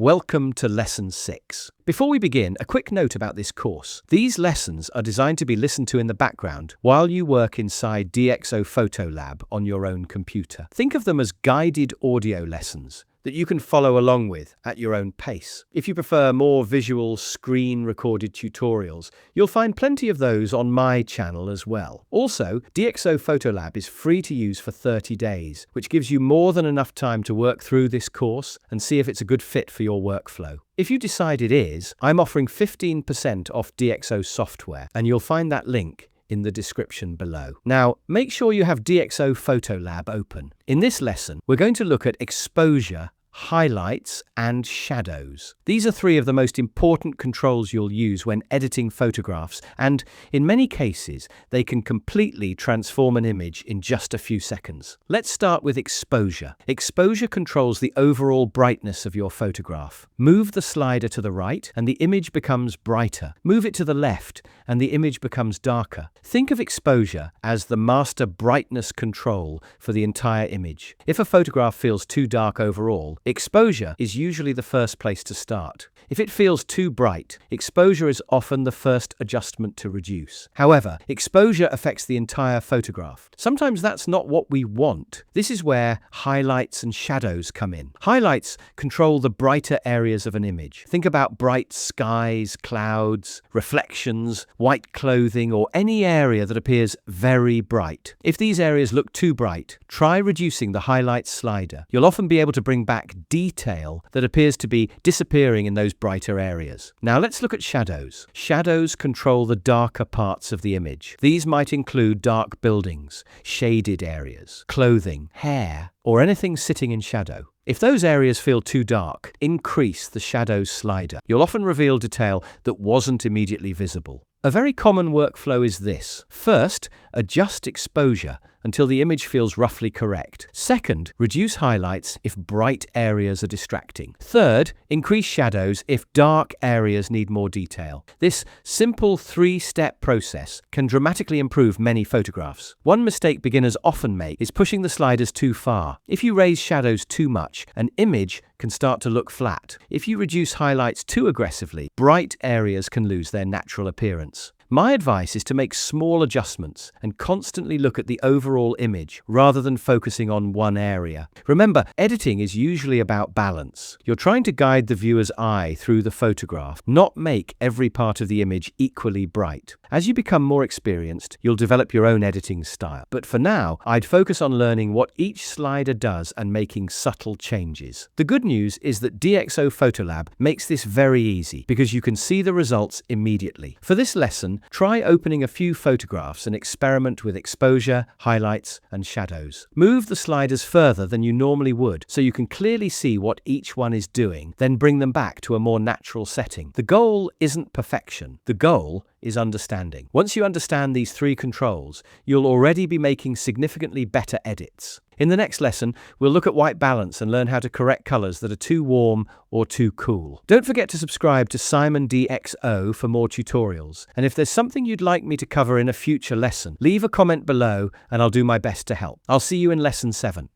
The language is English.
Welcome to Lesson 6. Before we begin, a quick note about this course. These lessons are designed to be listened to in the background while you work inside DxO PhotoLab on your own computer. Think of them as guided audio lessons that you can follow along with at your own pace. If you prefer more visual, screen-recorded tutorials, you'll find plenty of those on my channel as well. Also, DxO PhotoLab is free to use for 30 days, which gives you more than enough time to work through this course and see if it's a good fit for your workflow. If you decide it is, I'm offering 15% off DxO software, and you'll find that link in the description below. Now, make sure you have DxO PhotoLab open. In this lesson, we're going to look at exposure, highlights, and shadows. These are three of the most important controls you'll use when editing photographs, and in many cases, they can completely transform an image in just a few seconds. Let's start with exposure. Exposure controls the overall brightness of your photograph. Move the slider to the right, and the image becomes brighter. Move it to the left, and the image becomes darker. Think of exposure as the master brightness control for the entire image. If a photograph feels too dark overall, exposure is usually the first place to start. If it feels too bright, exposure is often the first adjustment to reduce. However, exposure affects the entire photograph. Sometimes that's not what we want. This is where highlights and shadows come in. Highlights control the brighter areas of an image. Think about bright skies, clouds, reflections, white clothing, or any area that appears very bright. If these areas look too bright, try reducing the highlights slider. You'll often be able to bring back detail that appears to be disappearing in those brighter areas. Now let's look at shadows. Shadows control the darker parts of the image. These might include dark buildings, shaded areas, clothing, hair, or anything sitting in shadow. If those areas feel too dark, increase the shadows slider. You'll often reveal detail that wasn't immediately visible. A very common workflow is this. First, adjust exposure until the image feels roughly correct. Second, reduce highlights if bright areas are distracting. Third, increase shadows if dark areas need more detail. This simple three-step process can dramatically improve many photographs. One mistake beginners often make is pushing the sliders too far. If you raise shadows too much, an image can start to look flat. If you reduce highlights too aggressively, bright areas can lose their natural appearance. My advice is to make small adjustments and constantly look at the overall image rather than focusing on one area. Remember, editing is usually about balance. You're trying to guide the viewer's eye through the photograph, not make every part of the image equally bright. As you become more experienced, you'll develop your own editing style. But for now, I'd focus on learning what each slider does and making subtle changes. The good news is that DxO PhotoLab makes this very easy because you can see the results immediately. For this lesson, try opening a few photographs and experiment with exposure, highlights, and shadows. Move the sliders further than you normally would so you can clearly see what each one is doing, then bring them back to a more natural setting. The goal isn't perfection. The goal is understanding. Once you understand these three controls, you'll already be making significantly better edits. In the next lesson, we'll look at white balance and learn how to correct colors that are too warm or too cool. Don't forget to subscribe to Simon DxO for more tutorials. And if there's something you'd like me to cover in a future lesson, leave a comment below and I'll do my best to help. I'll see you in Lesson 7.